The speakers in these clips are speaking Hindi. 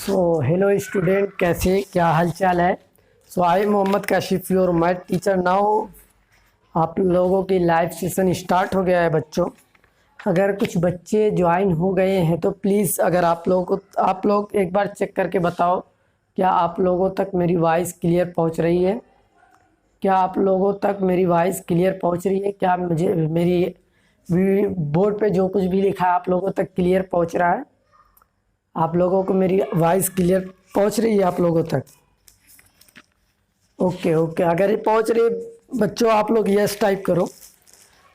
हेलो स्टूडेंट, कैसे क्या हाल चाल है। I Mohammad Kashif, your math teacher. Now आप लोगों की लाइव सेशन स्टार्ट हो गया है बच्चों। अगर कुछ बच्चे ज्वाइन हो गए हैं तो प्लीज़, अगर आप लोग एक बार चेक करके बताओ, क्या आप लोगों तक मेरी वॉइस क्लियर पहुंच रही है? क्या आप लोगों तक मेरी वॉइस क्लियर पहुंच रही है? क्या मुझे मेरी बोर्ड पे जो कुछ भी लिखा है आप लोगों तक क्लियर पहुंच रहा है? आप लोगों को मेरी वॉइस क्लियर पहुंच रही है आप लोगों तक? ओके ओके, अगर ये पहुंच रही है बच्चों, आप लोग यस टाइप करो।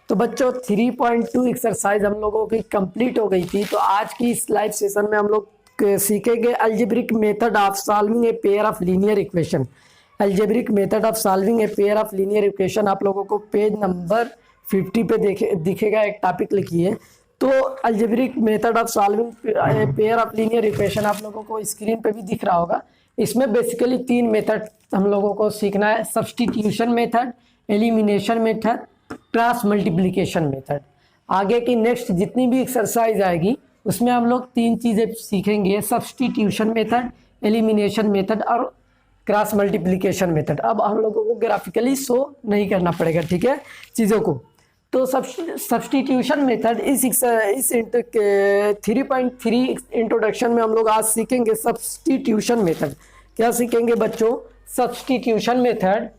तो बच्चों 3.2 एक्सरसाइज हम लोगों की कंप्लीट हो गई थी। तो आज की इस लाइव सेशन में हम लोग सीखेंगे algebraic method of solving a pair of linear equation. Algebraic method of solving a pair of linear equation आप लोगों को पेज नंबर 50 पे दिखेगा, एक टॉपिक लिखिए। तो algebraic method of solving pair of linear equation आप लोगों को स्क्रीन पे भी दिख रहा होगा। इसमें बेसिकली 3 मेथड हम लोगों को सीखना है: substitution method, elimination method, cross multiplication method. आगे की नेक्स्ट जितनी भी एक्सरसाइज आएगी उसमें हम लोग 3 चीज़ें सीखेंगे: सब्स्टिट्यूशन मेथड, एलिमिनेशन मेथड और क्रॉस मल्टीप्लिकेशन मेथड। अब हम लोगों को ग्राफिकली शो नहीं करना पड़ेगा, ठीक है, चीज़ों को। तो सब्स्टिट्यूशन मेथड इस 3.3 इंट्रोडक्शन में हम लोग आज सीखेंगे सब्स्टिट्यूशन मेथड। क्या सीखेंगे बच्चों? सब्स्टिट्यूशन मेथड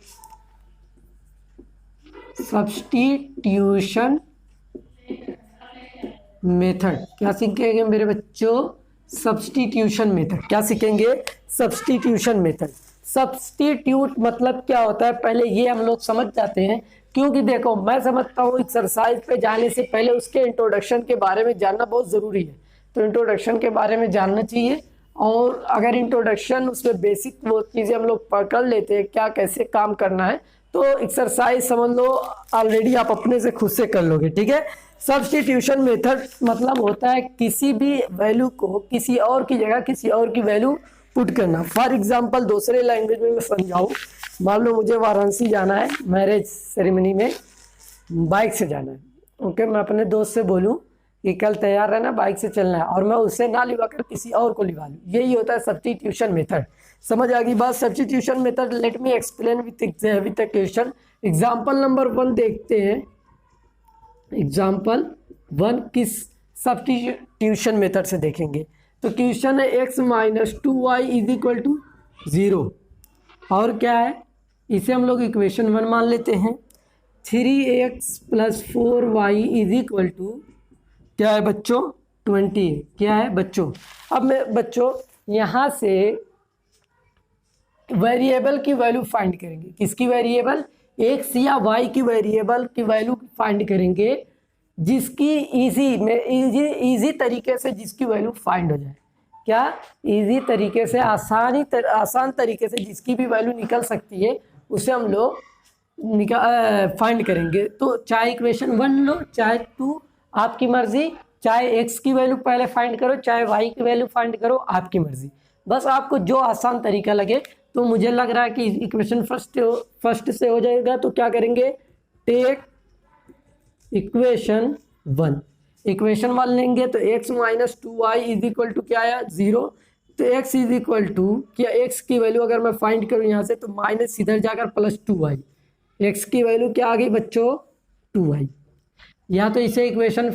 क्या सीखेंगे मेरे बच्चों? Substitution method. क्या सीखेंगे? Substitution method. सब्स्टिट्यूट मतलब क्या होता है, पहले ये हम लोग समझ जाते हैं। क्योंकि देखो, मैं समझता हूँ एक्सरसाइज पे जाने से पहले उसके इंट्रोडक्शन के बारे में जानना बहुत ज़रूरी है। तो इंट्रोडक्शन के बारे में जानना चाहिए, और अगर इंट्रोडक्शन उसमें बेसिक वो चीज़ें हम लोग पकड़ लेते हैं, क्या कैसे काम करना है, तो एक्सरसाइज समझ लो ऑलरेडी आप अपने से खुद से कर लोगे, ठीक है। सब्स्टिट्यूशन मेथड मतलब होता है किसी भी वैल्यू को किसी और की जगह किसी और की वैल्यू पुट करना। फॉर एग्जांपल दूसरे लैंग्वेज में मैं समझाऊँ, मान लो मुझे वाराणसी जाना है, मैरिज सेरेमनी में बाइक से जाना है। ओके, मैं अपने दोस्त से बोलूँ कि कल तैयार रहना, बाइक से चलना है, और मैं उससे ना लिवा कर किसी और को लिवा लूँ। यही होता है सब्स्टिट्यूशन मेथड। समझ आ गई बात? Substitution method let me explain with question. Example number 1 देखते हैं। एग्जाम्पल 1 किस सब्स्टिट्यूशन मेथड से देखेंगे? तो क्वेश्चन है x minus 2y is equal to 0, और क्या है, इसे हम लोग इक्वेशन 1 मान लेते हैं। 3x plus 4y is equal to क्या है बच्चों? 20। क्या है बच्चों? अब मैं बच्चों यहाँ से वेरिएबल की वैल्यू फाइंड करेंगे। किसकी वेरिएबल? x या y की वेरिएबल की वैल्यू फाइंड करेंगे, जिसकी इजी तरीके से जिसकी वैल्यू फाइंड हो जाए। क्या? इजी तरीके से, आसान तरीके से जिसकी भी वैल्यू निकल सकती है उसे हम लोग फाइंड करेंगे। तो चाहे इक्वेशन 1 लो, चाहे 2, आपकी मर्जी। चाहे x की वैल्यू पहले फाइंड करो, चाहे y की वैल्यू फाइंड करो, आपकी मर्जी। बस आपको जो आसान तरीका लगे। तो मुझे लग रहा है कि इक्वेशन फर्स्ट से हो जाएगा। तो क्या करेंगे? टेक इक्वेशन 1 लेंगे। तो x minus 2y is equal to क्या आया? 0। तो x इज इक्वल टू क्या, x की वैल्यू अगर मैं फाइंड करूं यहाँ से, तो माइनस इधर जाकर प्लस 2y। x की वैल्यू क्या आ गई बच्चों? 2y। या तो इसे इक्वेशन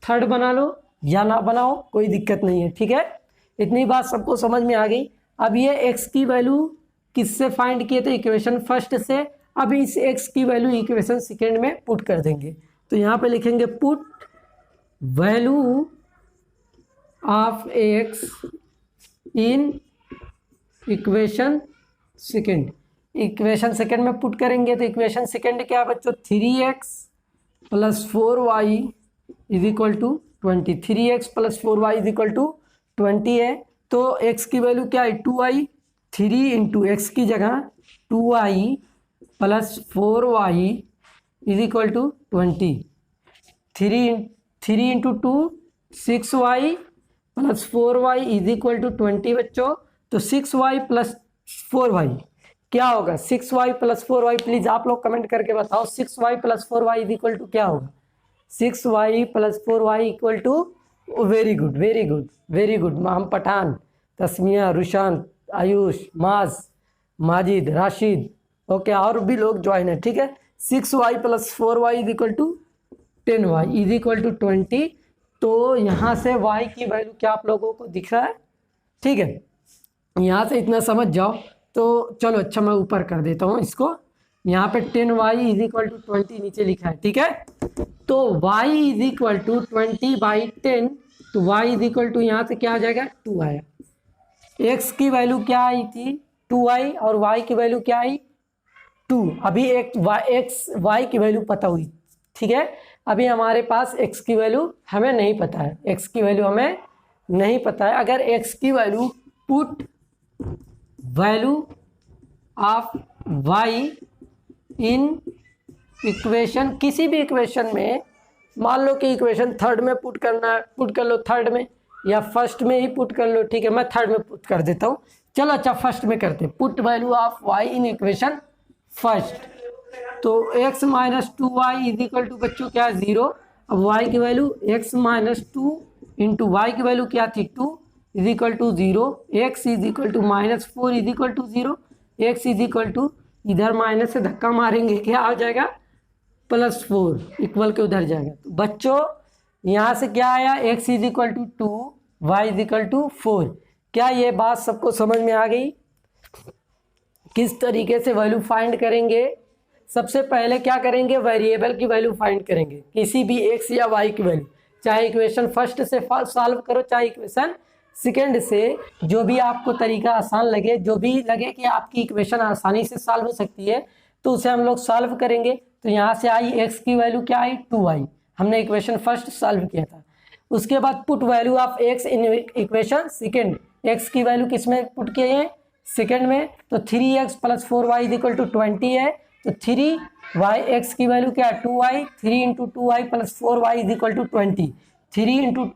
3 बना लो या ना बनाओ, कोई दिक्कत नहीं है, ठीक है। इतनी बात सबको समझ में आ गई। अब ये x की वैल्यू किससे फाइंड किए थे? इक्वेशन फर्स्ट से। अब इस x की वैल्यू इक्वेशन सेकेंड में पुट कर देंगे। तो यहाँ पे लिखेंगे put value of x in equation second. Equation second में पुट करेंगे। तो इक्वेशन सेकेंड क्या है बच्चों? 3x plus 4y is equal to 20। 3x plus 4y is equal to 20 है। तो x की वैल्यू क्या है? 2y। 3 इंटू एक्स की जगह 2y plus 4y is equal to 20। 3 into 2 6y plus 4y is equal to 20 बच्चों। तो 6y प्लस 4y क्या होगा? 6y प्लस 4y, प्लीज आप लोग कमेंट करके बताओ 6y plus 4y is equal to क्या होगा? 6y plus 4y equal to, very good very good very good, हम पठान। तस्मिया, रुशान, आयुष, माज, माजिद, राशिद, ओके, और भी लोग ज्वाइन है, ठीक है। 6y + 4y = 10y = 20। तो यहाँ से y की वैल्यू क्या आप लोगों को दिख रहा है, ठीक है। यहाँ से इतना समझ जाओ तो चलो, अच्छा मैं ऊपर कर देता हूँ इसको। यहाँ पे 10y = 20 नीचे लिखा है, ठीक है। तो y = 20/10, तो y = यहाँ से क्या आ जाएगा, 2 आया। x की वैल्यू क्या आई थी, 2y, और y की वैल्यू क्या आई, 2। अभी एक y की वैल्यू पता हुई, ठीक है। अभी हमारे पास x की वैल्यू हमें नहीं पता है, x की वैल्यू हमें नहीं पता है। अगर x की value put value of y in equation, किसी भी इक्वेशन में, मान लो कि इक्वेशन थर्ड में पुट करना है, पुट कर लो थर्ड में, या फर्स्ट में ही पुट कर लो, ठीक है। मैं थर्ड में पुट कर देता हूँ, चलो अच्छा फर्स्ट में करते हैं। Put value of y in equation first, तो x - 2y = बच्चों क्या है, 0। अब y की वैल्यू x - 2 इंटू वाई की वैल्यू क्या थी, 2 = 0, x - 4 = 0, x इधर माइनस से धक्का मारेंगे, क्या आ जाएगा, +4, इक्वल के उधर जाएगा। तो बच्चों यहाँ से क्या आया, x = 2, y = 4। क्या ये बात सबको समझ में आ गई? किस तरीके से वैल्यू फाइंड करेंगे? सबसे पहले क्या करेंगे, वेरिएबल की वैल्यू फाइंड करेंगे, किसी भी x या y की वैल्यू, चाहे इक्वेशन फर्स्ट से सॉल्व करो, चाहे इक्वेशन सेकेंड से, जो भी आपको तरीका आसान लगे, जो भी लगे कि आपकी इक्वेशन आसानी से सॉल्व हो सकती है, तो उसे हम लोग सॉल्व करेंगे। तो यहाँ से आई x की वैल्यू क्या आई, 2y, हमने इक्वेशन फर्स्ट सॉल्व किया था। उसके बाद put value of x in equation second, x की वैल्यू किस में पुट किए हैं, सेकेंड में, तो 3x + 4y = 20 है। तो 3y, x की वैल्यू क्या है, 2y, 3 × 2y + 4y = 20, 3 ×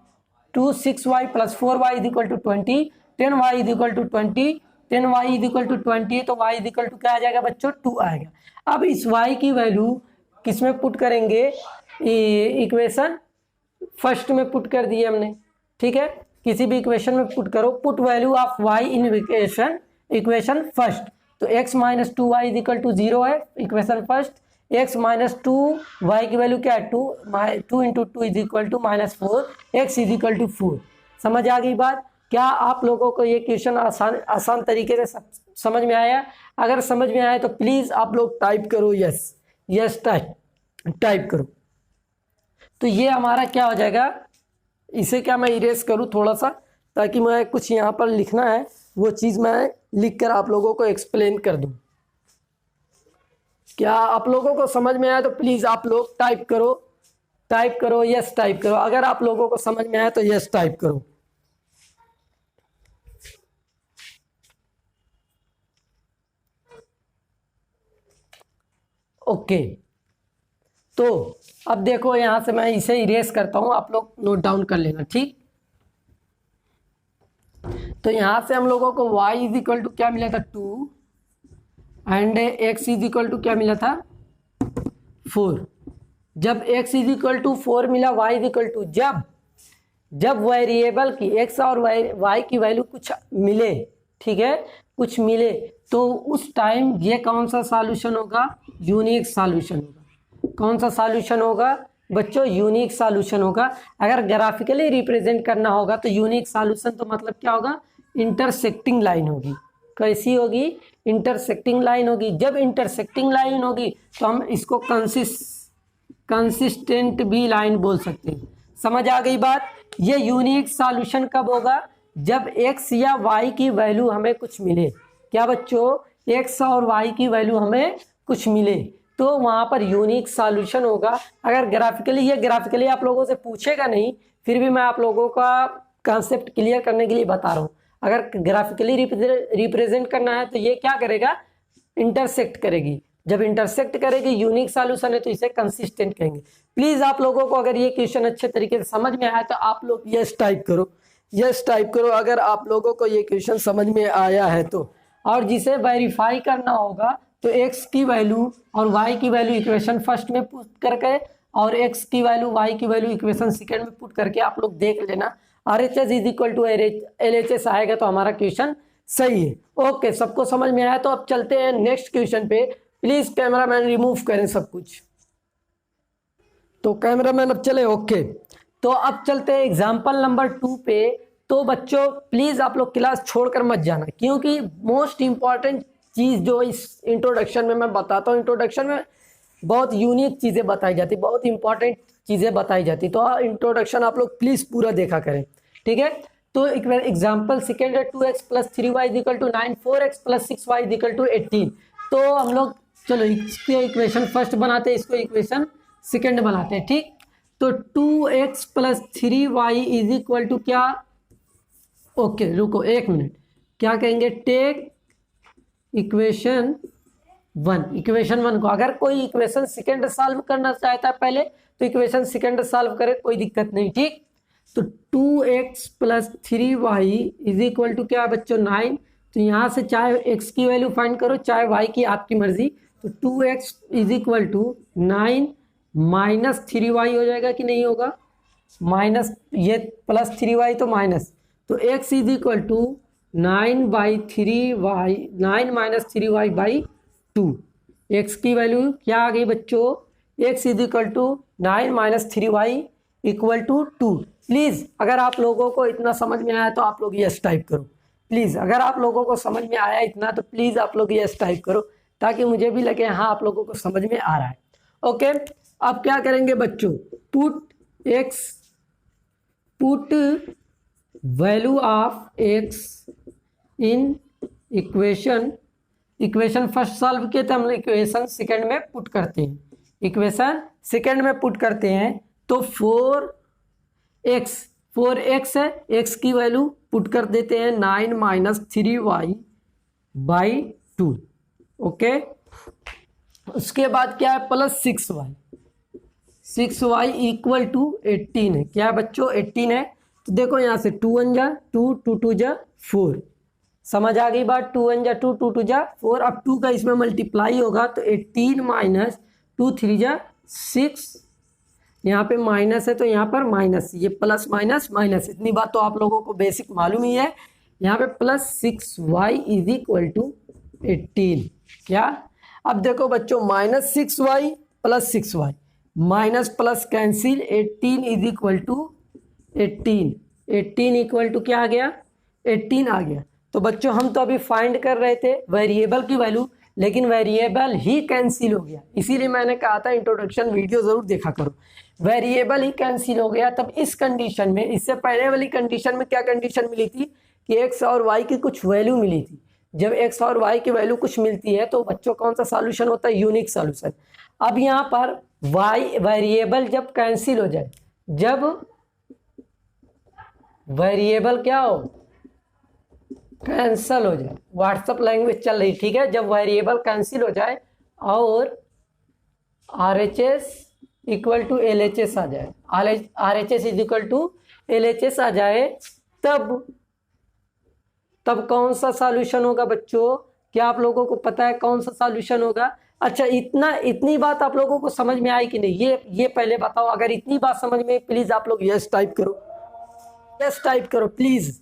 2 6y + 4y = 20, 10y = 20, 10y = 20, तो y = क्या आ जाएगा बच्चों, 2 आएगा। अब इस y की वैल्यू किस में पुट करेंगे, इक्वेशन फर्स्ट में पुट कर दिए हमने, ठीक है। किसी भी इक्वेशन में पुट करो, put value of y in equation first, तो x - 2y = 0 है इक्वेशन फर्स्ट, x - 2y की वैल्यू क्या है, 2 × 2 = -4, x = 4। समझ आ गई बात? क्या आप लोगों को ये क्वेश्चन आसान तरीके से समझ में आया? अगर समझ में आया तो प्लीज़ आप लोग टाइप करो यस टाइप करो। तो ये हमारा क्या हो जाएगा, इसे क्या मैं इरेज करूँ थोड़ा सा, ताकि मैं कुछ यहाँ पर लिखना है, वो चीज़ मैं लिख कर आप लोगों को एक्सप्लेन कर दूँ। क्या आप लोगों को समझ में आया तो प्लीज़ आप लोग टाइप करो यस टाइप करो। अगर आप लोगों को समझ में आया तो यस टाइप करो। ओके, तो अब देखो यहाँ से मैं इसे इरेज करता हूँ, आप लोग नोट डाउन कर लेना, ठीक। तो यहाँ से हम लोगों को y = क्या मिला था, 2, एंड x = क्या मिला था, 4। जब x = 4 मिला, y = जब वेरिएबल की x और y की वैल्यू कुछ मिले, ठीक है, कुछ मिले, तो उस टाइम ये कौन सा सॉल्यूशन होगा, यूनिक सॉल्यूशन होगा। कौन सा सॉल्यूशन होगा बच्चों, यूनिक सॉल्यूशन होगा। अगर ग्राफिकली रिप्रेजेंट करना होगा तो यूनिक सॉल्यूशन तो मतलब क्या होगा, इंटरसेक्टिंग लाइन होगी। कैसी होगी, इंटरसेक्टिंग लाइन होगी। जब इंटरसेक्टिंग लाइन होगी तो हम इसको कंसिस्टेंट भी लाइन बोल सकते हैं। समझ आ गई बात? ये यूनिक सॉल्यूशन कब होगा, जब x या y की वैल्यू हमें कुछ मिले। क्या बच्चों, x और y की वैल्यू हमें कुछ मिले तो वहाँ पर यूनिक सॉल्यूशन होगा। अगर ग्राफिकली आप लोगों से पूछेगा नहीं, फिर भी मैं आप लोगों का कॉन्सेप्ट क्लियर करने के लिए बता रहा हूँ। अगर ग्राफिकली रिप्रेजेंट करना है तो ये क्या करेगा, इंटरसेक्ट करेगी। जब इंटरसेक्ट करेगी यूनिक सॉल्यूशन है तो इसे कंसिस्टेंट कहेंगे। प्लीज़ आप लोगों को अगर ये क्वेश्चन अच्छे तरीके से समझ में आया तो आप लोग यस टाइप करो अगर आप लोगों को ये क्वेश्चन समझ में आया है तो। और जिसे वेरीफाई करना होगा तो x की वैल्यू और y की वैल्यू इक्वेशन फर्स्ट में पुट करके और x की वैल्यू y की वैल्यू इक्वेशन सेकेंड में पुट करके आप लोग देख लेना। RHS is equal to LHS आएगा तो हमारा क्वेश्चन सही है। ओके, सबको समझ में आया? तो अब चलते हैं नेक्स्ट क्वेश्चन पे। प्लीज कैमरामैन रिमूव करें सब कुछ। तो कैमरामैन अब चले। ओके, तो अब चलते हैं एग्जाम्पल नंबर 2 पे। तो बच्चों प्लीज आप लोग क्लास छोड़कर मत जाना, क्योंकि मोस्ट इंपॉर्टेंट चीज जो इस इंट्रोडक्शन में मैं बताता हूँ, इंट्रोडक्शन में बहुत यूनिक चीजें बताई जाती, बहुत इंपॉर्टेंट चीजें बताई जाती। तो इंट्रोडक्शन आप लोग प्लीज पूरा देखा करें, ठीक है? तो एग्जाम्पल सेकेंड है 2x + 3y = 9, 4x + 6y = 18। तो हम लोग चलो इसके इक्वेशन फर्स्ट बनाते हैं, इसको इक्वेशन सेकेंड बनाते हैं, ठीक? तो 2x + 3y = क्या? ओके रुको एक मिनट, क्या कहेंगे? टेक इक्वेशन 1, इक्वेशन 1 को अगर कोई इक्वेशन सेकेंड सॉल्व करना चाहता है पहले, तो इक्वेशन सेकेंड सॉल्व करे, कोई दिक्कत नहीं, ठीक? तो 2x + 3y = क्या बच्चों? 9। तो यहाँ से चाहे x की वैल्यू फाइंड करो, चाहे y की, आपकी मर्जी। तो 2x = 9 - 3y हो जाएगा कि नहीं होगा? माइनस ये प्लस 3y तो माइनस, तो x = 9/3y, 9 - 3y/2। x की वैल्यू क्या आ गई बच्चों? x = 9 - 3y = 2। प्लीज़ अगर आप लोगों को इतना समझ में आया तो आप लोग यस टाइप करो। प्लीज़ अगर आप लोगों को समझ में आया इतना तो प्लीज़ आप लोग यस टाइप करो, ताकि मुझे भी लगे हाँ आप लोगों को समझ में आ रहा है। ओके, अब क्या करेंगे बच्चों? Put value of x in equation first solve किए थे हम, इक्वेशन सेकंड में पुट करते हैं, इक्वेशन सेकंड में पुट करते हैं। तो 4x है, x की वैल्यू पुट कर देते हैं 9 - 3y/2। ओके, उसके बाद क्या है? प्लस 6y = 18 है। क्या है बच्चों? 18 है। तो देखो यहाँ से 2 1 जा 2, 2 2 जा 4, समझ आ गई बात? 2 1 जा 2, 2 2 जा 4। अब 2 का इसमें मल्टीप्लाई होगा तो 18 - 2 3 जा 6, यहाँ पे माइनस है तो यहाँ पर माइनस, ये प्लस माइनस माइनस, इतनी बात तो आप लोगों को बेसिक मालूम ही है। यहाँ पे प्लस 6y = 18। क्या? अब देखो बच्चों, -6y + 6y, minus plus cancel, 18 = 18, 18 = क्या आ गया? 18 आ गया। तो बच्चों हम तो अभी फाइंड कर रहे थे वेरिएबल की वैल्यू, लेकिन वेरिएबल ही कैंसिल हो गया, इसीलिए मैंने कहा था इंट्रोडक्शन वीडियो जरूर देखा करो। वेरिएबल ही कैंसिल हो गया, तब इस कंडीशन में, इससे पहले वाली कंडीशन में क्या कंडीशन मिली थी कि x और y की कुछ वैल्यू मिली थी। जब x और y की वैल्यू कुछ मिलती है तो बच्चों कौन सा सॉल्यूशन होता है? Unique solution. अब यहाँ पर y वेरिएबल जब कैंसिल हो जाए, जब वेरिएबल क्या हो? कैंसिल हो जाए, व्हाट्सएप लैंग्वेज चल रही, ठीक है? जब वेरिएबल कैंसिल हो जाए और RHS = LHS आ जाए, RHS = LHS आ जाए, तब कौन सा सॉल्यूशन होगा बच्चों? क्या आप लोगों को पता है कौन सा सॉल्यूशन होगा? अच्छा, इतनी बात आप लोगों को समझ में आई कि नहीं, ये पहले बताओ। अगर इतनी बात समझ में, प्लीज आप लोग यस टाइप करो, यस टाइप करो प्लीज।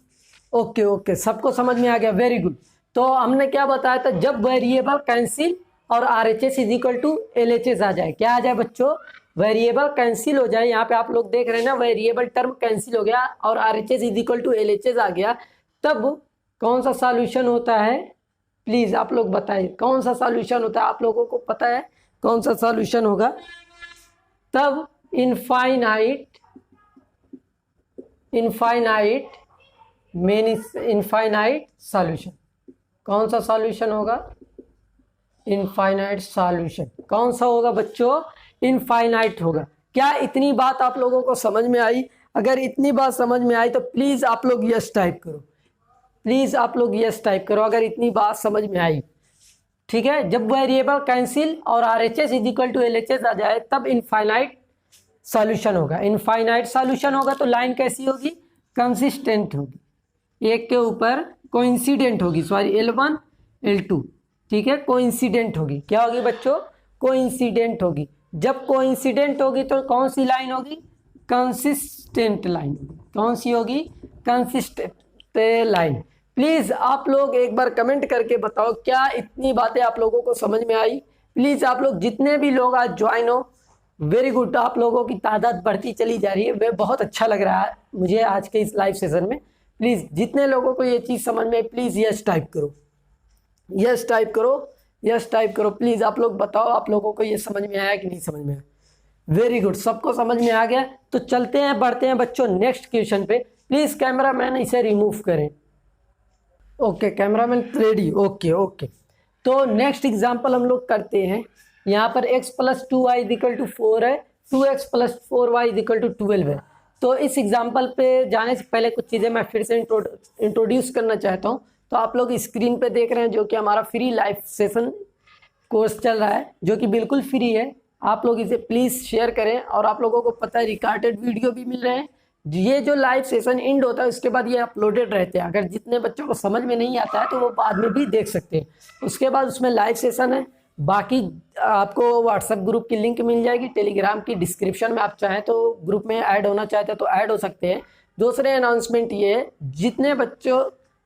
ओके, सबको समझ में आ गया, वेरी गुड। तो हमने क्या बताया था? जब वेरिएबल कैंसिल और RHS = LHS आ जाए, क्या आ जाए बच्चों? वेरिएबल कैंसिल हो जाए। यहाँ पे आप लोग देख रहे हैं ना, वेरिएबल टर्म कैंसिल हो गया और RHS = LHS आ गया, तब कौन सा सॉल्यूशन होता है? प्लीज आप लोग बताइए कौन सा सॉल्यूशन होता है? आप लोगों को पता है कौन सा सॉल्यूशन होगा? तब इनफाइनाइट सॉल्यूशन। कौन सा सॉल्यूशन होगा? Infinite solution. कौन सा होगा बच्चों? इनफाइनाइट होगा। क्या इतनी बात आप लोगों को समझ में आई? अगर इतनी बात समझ में आई तो प्लीज आप लोग यस टाइप करो, प्लीज आप लोग यस टाइप करो अगर इतनी बात समझ में आई, ठीक है? जब वेरिएबल कैंसिल और RHS = LHS आ जाए, तब इनफाइनाइट सॉल्यूशन होगा। इनफाइनाइट सॉल्यूशन होगा तो लाइन कैसी होगी? कंसिस्टेंट होगी, एक के ऊपर कोइंसिडेंट होगी, सॉरी L1 L2, ठीक है? कोइंसिडेंट होगी। क्या होगी बच्चों? कोइंसिडेंट होगी। जब कोइंसिडेंट होगी तो कौन सी लाइन होगी? कंसिस्टेंट लाइन होगी। कौन सी होगी? Consistent line. प्लीज आप लोग एक बार कमेंट करके बताओ क्या इतनी बातें आप लोगों को समझ में आई। प्लीज आप लोग जितने भी लोग आज ज्वाइन हो, वेरी गुड, आप लोगों की तादाद बढ़ती चली जा रही है, वे बहुत अच्छा लग रहा है मुझे आज के इस लाइव सेशन में। प्लीज जितने लोगों को ये चीज समझ में आई, प्लीज यस टाइप करो, यस टाइप करो, यस टाइप करो। प्लीज आप लोग बताओ आप लोगों को ये समझ में आया कि नहीं समझ में आया। वेरी गुड, सबको समझ में आ गया। तो चलते हैं, बढ़ते हैं बच्चों नेक्स्ट क्वेश्चन पे। प्लीज कैमरामैन इसे रिमूव करें। Okay cameraman ready, okay okay. तो नेक्स्ट एग्जांपल हम लोग करते हैं। यहाँ पर x + 2y = 4 है, 2x + 4y = 12 है। तो इस एग्जांपल पे जाने से पहले कुछ चीज़ें मैं फिर से इंट्रोड्यूस करना चाहता हूँ। तो आप लोग स्क्रीन पे देख रहे हैं जो कि हमारा फ्री लाइव सेशन कोर्स चल रहा है, जो कि बिल्कुल फ्री है। आप लोग इसे प्लीज़ शेयर करें, और आप लोगों को पता है रिकॉर्डेड वीडियो भी मिल रहे हैं। ये जो लाइव सेशन एंड होता है उसके बाद ये अपलोडेड रहते हैं। अगर जितने बच्चों को समझ में नहीं आता है तो वो बाद में भी देख सकते हैं। उसके बाद उसमें लाइव सेशन है। बाकी आपको व्हाट्सएप ग्रुप की लिंक मिल जाएगी, टेलीग्राम की डिस्क्रिप्शन में आप चाहें तो ग्रुप में ऐड होना चाहते हैं तो ऐड हो सकते हैं। दूसरे अनाउंसमेंट ये है, जितने बच्चों,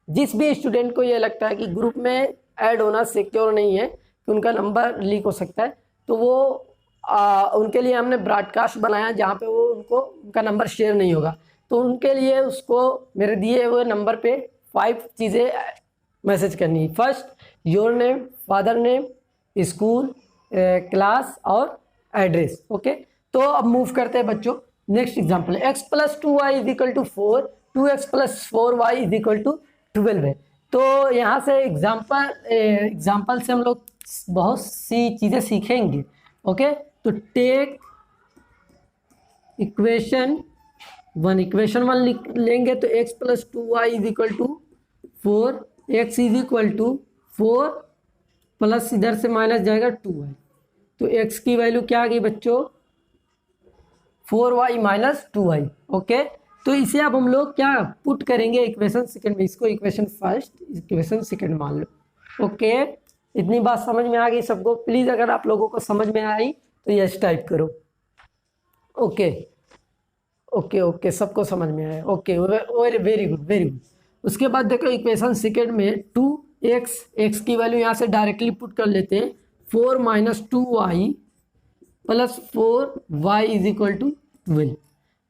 जिस भी स्टूडेंट को ये लगता है कि ग्रुप में ऐड होना सिक्योर नहीं है, कि उनका नंबर लीक हो सकता है, तो वो उनके लिए हमने ब्रॉडकास्ट बनाया जहाँ पे वो उनका नंबर शेयर नहीं होगा। तो उनके लिए उसको मेरे दिए हुए नंबर पे 5 चीज़ें मैसेज करनी है। First, your name, father name, school, class और एड्रेस। ओके, तो अब मूव करते हैं बच्चों next example. x + 2y = 4, 2x + 4y = 12 है। तो यहाँ से एग्जाम्पल से हम लोग बहुत सी चीज़ें सीखेंगे। ओके, तो टेक इक्वेशन 1 लेंगे तो x + 2y = 4, x = 4 प्लस इधर से माइनस जाएगा 2y। तो x की वैल्यू क्या आ गई बच्चों? 4y - 2y। ओके, तो इसे अब हम लोग क्या पुट करेंगे इक्वेशन सेकंड में। इसको इक्वेशन फर्स्ट, इक्वेशन सेकंड मान लो। ओके, इतनी बात समझ में आ गई सबको? प्लीज़ अगर आप लोगों को समझ में आई तो यस टाइप करो। ओके ओके ओके, सबको समझ में आया। Okay, very good very good. उसके बाद देखो इक्वेशन सेकंड में 2x की वैल्यू यहाँ से डायरेक्टली पुट कर लेते हैं। 4 - 2y + 4y = 12।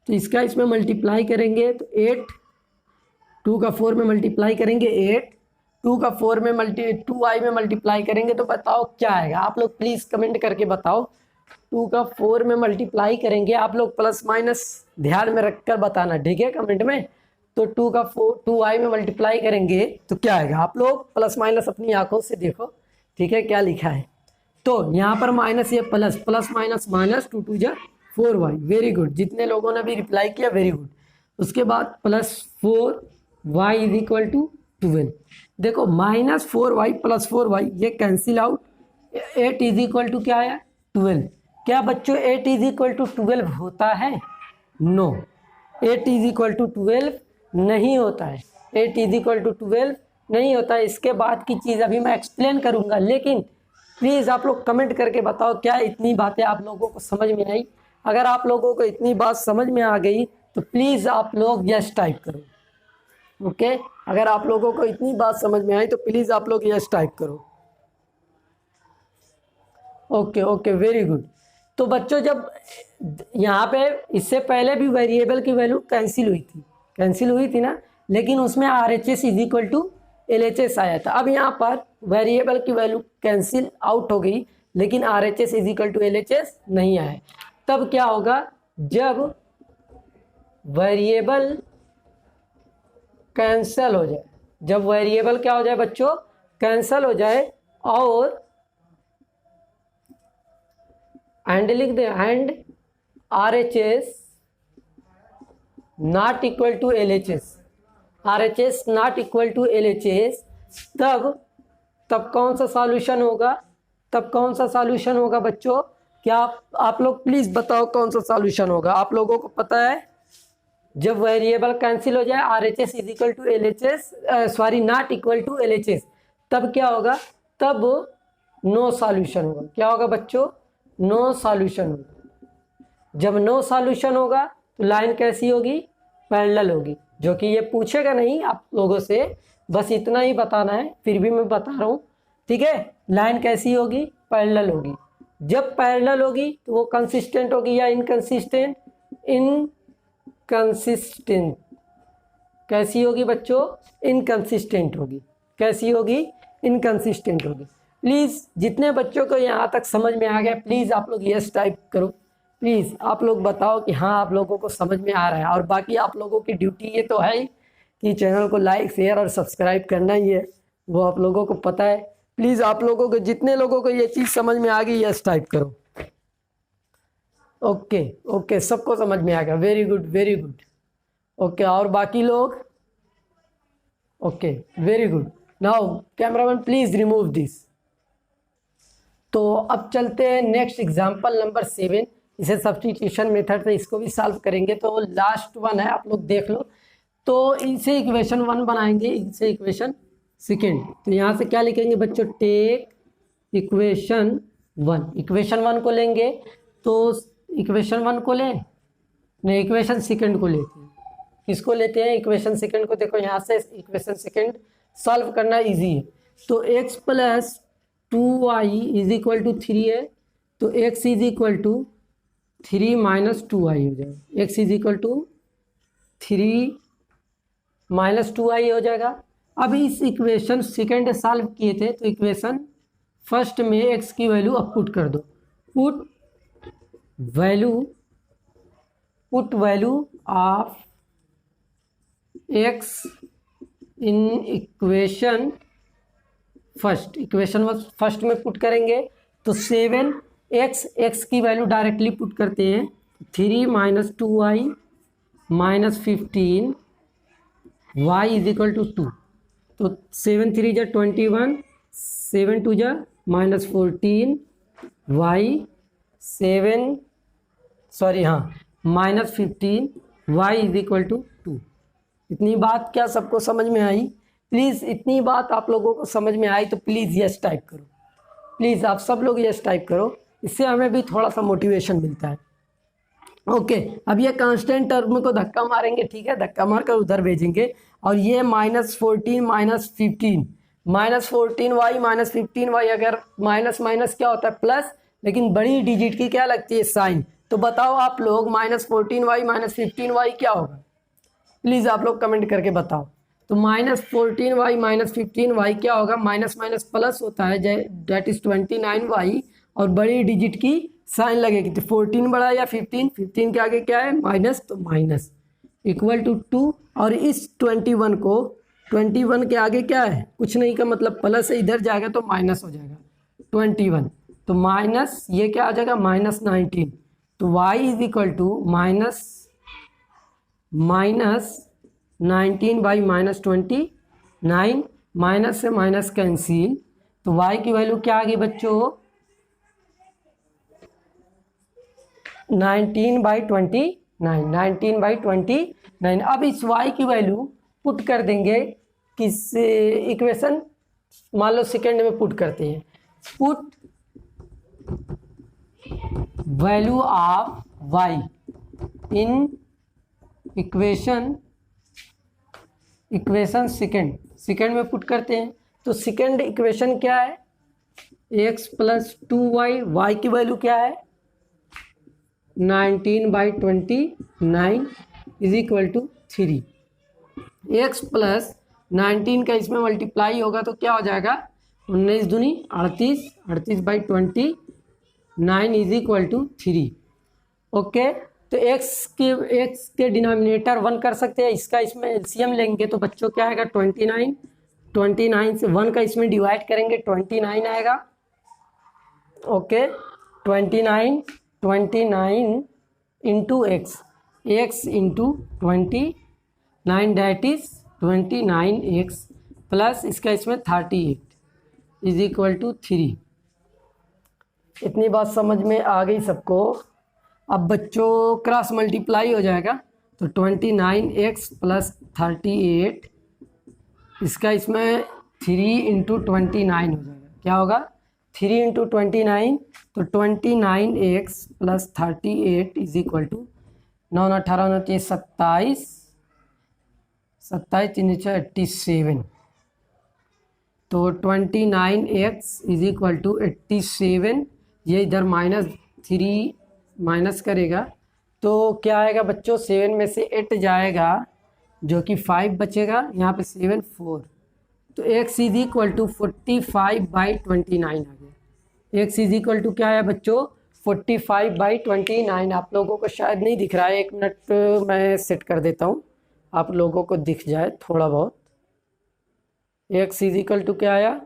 तो इसका इसमें मल्टीप्लाई करेंगे तो 8, 2 का 4 में मल्टीप्लाई करेंगे 8, 2 का 4 में 2y में मल्टीप्लाई करेंगे तो बताओ क्या आएगा। आप लोग प्लीज़ कमेंट करके बताओ। 2 का 4 में मल्टीप्लाई करेंगे, आप लोग प्लस माइनस ध्यान में रखकर बताना, ठीक है, कमेंट में। तो 2y में मल्टीप्लाई करेंगे तो क्या आएगा, आप लोग प्लस माइनस अपनी आंखों से देखो, ठीक है, क्या लिखा है। तो यहाँ पर माइनस, ये plus, plus minus minus, 2 × 2 = 4y। Very good, जितने लोगों ने भी रिप्लाई किया वेरी गुड। उसके बाद +4y = 12। देखो -4y + 4y ये कैंसिल आउट। 8 = क्या आया? 12। क्या बच्चों 8 = 12 होता है? नो, 8 = 12 नहीं होता है। 8 = 12 नहीं होता है। इसके बाद की चीज़ अभी मैं एक्सप्लेन करूँगा, लेकिन प्लीज़ आप लोग कमेंट करके बताओ क्या इतनी बातें आप लोगों को समझ में आई। अगर आप लोगों को इतनी बात समझ में आ गई तो प्लीज़ आप लोग यस टाइप करो। ओके, अगर आप लोगों को इतनी बात समझ में आई तो प्लीज़ आप लोग यस टाइप करो। Okay okay, very good. तो बच्चों जब यहाँ पे इससे पहले भी वेरिएबल की वैल्यू कैंसिल हुई थी ना, लेकिन उसमें RHS = LHS आया था। अब यहाँ पर वेरिएबल की वैल्यू कैंसिल आउट हो गई, लेकिन RHS = LHS नहीं आया। तब क्या होगा, जब वेरिएबल कैंसल हो जाए, जब वेरिएबल क्या हो जाए बच्चों, कैंसल हो जाए, और एंड लिख दे, and RHS ≠ LHS, RHS ≠ LHS, तब कौन सा सॉल्यूशन होगा? तब कौन सा सॉल्यूशन होगा बच्चों? क्या आप लोग प्लीज़ बताओ कौन सा सॉल्यूशन होगा? आप लोगों को पता है, जब वेरिएबल कैंसिल हो जाए, RHS = LHS, not = LHS, तब क्या होगा? तब नो सॉल्यूशन होगा। क्या होगा बच्चों? नो सॉल्यूशन होगा। जब नो सॉल्यूशन होगा तो लाइन कैसी होगी? पैरेलल होगी, जो कि ये पूछेगा नहीं आप लोगों से, बस इतना ही बताना है, फिर भी मैं बता रहा हूँ, ठीक है। लाइन कैसी होगी, पैरेलल होगी। जब पैरेलल होगी तो वो कंसिस्टेंट होगी या इनकंसिस्टेंट, इनकंसिस्टेंट। कैसी होगी बच्चों, इनकंसिस्टेंट होगी। कैसी होगी, इनकंसिस्टेंट होगी। प्लीज़ जितने बच्चों को यहाँ तक समझ में आ गया, प्लीज़ आप लोग यस टाइप करो। प्लीज़ आप लोग बताओ कि हाँ आप लोगों को समझ में आ रहा है। और बाकी आप लोगों की ड्यूटी ये तो है ही कि चैनल को लाइक शेयर और सब्सक्राइब करना ही है, वो आप लोगों को पता है। प्लीज़ आप लोगों को, जितने लोगों को ये चीज़ समझ में आ गई, यस टाइप करो। ओके ओके, सबको समझ में आ गया, very good very good. Okay, और बाकी लोग, okay very good. Now cameraman please remove this. तो अब चलते हैं नेक्स्ट एग्जांपल नंबर 7। इसे सब्स्टिट्यूशन मेथड से इसको भी सॉल्व करेंगे, तो लास्ट वन है, आप लोग देख लो। तो इसे इक्वेशन 1 बनाएंगे, इसे इक्वेशन सेकेंड। तो यहाँ से क्या लिखेंगे बच्चों, टेक इक्वेशन 1। इक्वेशन 1 को लेंगे, तो इक्वेशन 1 को लें, नहीं इक्वेशन सेकेंड को लेते हैं। किसको लेते हैं, इक्वेशन सेकेंड को। देखो यहाँ से इक्वेशन सेकेंड सॉल्व करना इजी है। तो x plus 2y is equal to 3 है, तो x is equal to 3 minus 2y हो जाएगा। x is equal to 3 minus 2y हो जाएगा। अब इस इक्वेशन सेकेंड सॉल्व किए थे, तो इक्वेशन फर्स्ट में x की वैल्यू अब पुट कर दो। Put value of x in equation first. Equation first में पुट करेंगे तो 7x की वैल्यू डायरेक्टली पुट करते हैं, 3 minus 2y minus 15 y is equal to 2। तो 7 3 जा 21, 7 2 जा माइनस 14 y 7 सॉरी हाँ minus 15 y is equal to 2। इतनी बात क्या सबको समझ में आई? प्लीज़ इतनी बात आप लोगों को समझ में आई तो प्लीज़ यस टाइप करो। प्लीज़ आप सब लोग यस टाइप करो, इससे हमें भी थोड़ा सा मोटिवेशन मिलता है। ओके, अब ये कांस्टेंट टर्म को धक्का मारेंगे, ठीक है, धक्का मार कर उधर भेजेंगे। और ये -14 minus 15 minus 14y minus 15y, अगर माइनस माइनस क्या होता है प्लस, लेकिन बड़ी डिजिट की क्या लगती है साइन। तो बताओ आप लोग -14y माइनस 15y क्या होगा? प्लीज़ आप लोग कमेंट करके बताओ। तो -14y माइनस 15y क्या होगा? माइनस माइनस प्लस होता है, डेट इज 29y, और बड़ी डिजिट की साइन लगेगी। तो 14 बड़ा या 15, 15 के आगे क्या है माइनस, तो माइनस इक्वल टू 2। और इस 21 को 21 के आगे क्या है, कुछ नहीं का मतलब प्लस है, इधर जाएगा तो माइनस हो जाएगा 21। तो माइनस ये क्या आ जाएगा -19। तो y is equal to minus 19 by minus 29, minus से माइनस कैंसिल। तो y की वैल्यू क्या आ गई बच्चों, 19/29। अब इस y की वैल्यू पुट कर देंगे किस इक्वेशन, मान लो सेकेंड में पुट करते हैं। Put value of y in equation second में पुट करते हैं। तो सेकेंड इक्वेशन क्या है, x प्लस 2y, y की वैल्यू क्या है 19/29 is equal to 3। x plus 19 का इसमें मल्टीप्लाई होगा तो क्या हो जाएगा 19 दूनी 38, 38/29 इज इक्वल टू 3। ओके, तो x के डिनोमिनेटर 1 कर सकते हैं, इसका इसमें एलसीएम लेंगे तो बच्चों क्या आएगा 29 से 1 का इसमें डिवाइड करेंगे 29 आएगा। Okay, 29 into x into 29 that is 29x plus इसका इसमें 38 इज इक्वल टू 3। इतनी बात समझ में आ गई सबको? अब बच्चों क्रॉस मल्टीप्लाई हो जाएगा तो 29x प्लस 38, इसका इसमें 3 इंटू 29 हो जाएगा। क्या होगा 3 इंटू 29, तो 29x plus 38 is equal to 9 18 29 27 27 3 87, तो 29x इज इक्वल टू 87, ये इधर -3 माइनस करेगा तो क्या आएगा बच्चों, 7 में से 8 जाएगा जो कि 5 बचेगा, यहाँ पे 7 4, तो x इज इक्वल टू 45/29 आ गया। x इज इक्वल टू क्या है बच्चों, 45/29। आप लोगों को शायद नहीं दिख रहा है, 1 मिनट मैं सेट कर देता हूँ, आप लोगों को दिख जाए थोड़ा बहुत। x इज इक्वल टू क्या आया,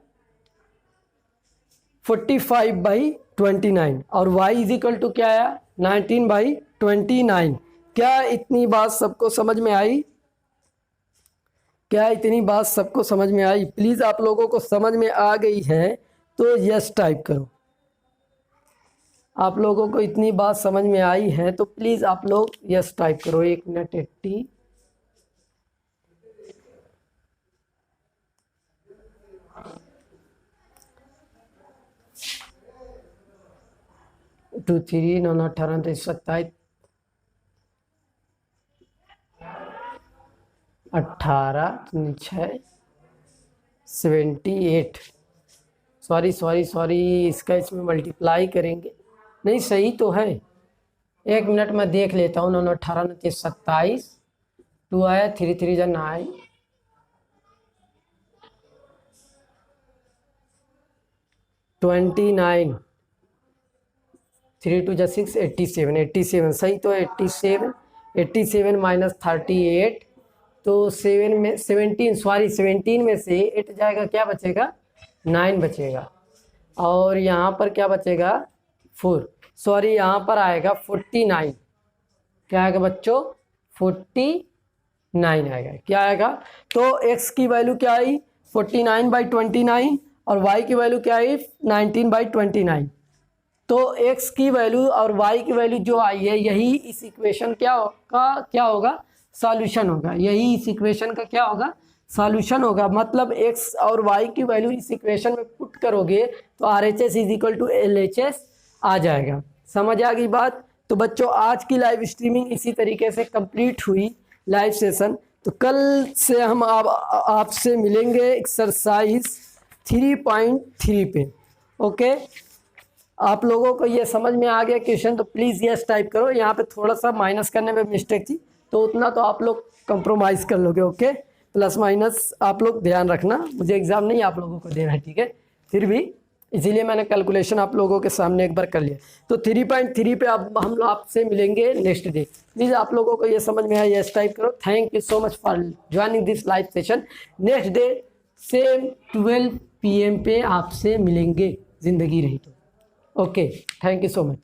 45/29, और y इज इक्वल टू क्या आया, 19/29। क्या इतनी बात सबको समझ में आई? क्या इतनी बात सबको समझ में आई? प्लीज़ आप लोगों को समझ में आ गई है तो यस टाइप करो। आप लोगों को इतनी बात समझ में आई है तो प्लीज़ आप लोग यस टाइप करो। 1 मिनट 80, टू 3 9 18 23 27 18 6 78, सॉरी इसका इसमें मल्टीप्लाई करेंगे, नहीं सही तो है। 1 मिनट में देख लेता हूँ। 9 18 29 27, 2 आया, 3 3 जा 9, 29, 3 2 जा 6, 87 सही तो है। 87 माइनस 38, तो 7 में 17 में से 8 जाएगा, क्या बचेगा, 9 बचेगा, और यहाँ पर क्या बचेगा, 4, यहाँ पर आएगा 49। क्या आएगा बच्चों, 49 आएगा। क्या आएगा, तो x की वैल्यू क्या आई, 49/29, और y की वैल्यू क्या आई, 19/29। तो x की वैल्यू और y की वैल्यू जो आई है, यही इस इक्वेशन क्या होगा, सॉल्यूशन होगा। यही इस इक्वेशन का क्या होगा, सॉल्यूशन होगा। मतलब x और y की वैल्यू इस इक्वेशन में पुट करोगे तो RHS is equal to LHS आ जाएगा। समझ आ गई बात? तो बच्चों आज की लाइव स्ट्रीमिंग इसी तरीके से कंप्लीट हुई, लाइव सेशन। तो कल से हम आपसे मिलेंगे एक्सरसाइज 3.3 पे। ओके, आप लोगों को ये समझ में आ गया क्वेश्चन? तो प्लीज़ यस टाइप करो। यहाँ पे थोड़ा सा माइनस करने में मिस्टेक थी, तो उतना तो आप लोग कंप्रोमाइज़ कर लोगे। ओके, प्लस माइनस आप लोग ध्यान रखना, मुझे एग्ज़ाम नहीं आप लोगों को देना है, ठीक है? फिर भी इसीलिए मैंने कैलकुलेशन आप लोगों के सामने एक बार कर लिया। तो 3.3 पे अब हम लोग आपसे मिलेंगे नेक्स्ट डे। प्लीज़ आप लोगों को ये समझ में आया, यस टाइप करो। Thank you so much for joining this live session. Next day same 12 PM पे आपसे मिलेंगे, ज़िंदगी रही तो। Okay, thank you so much.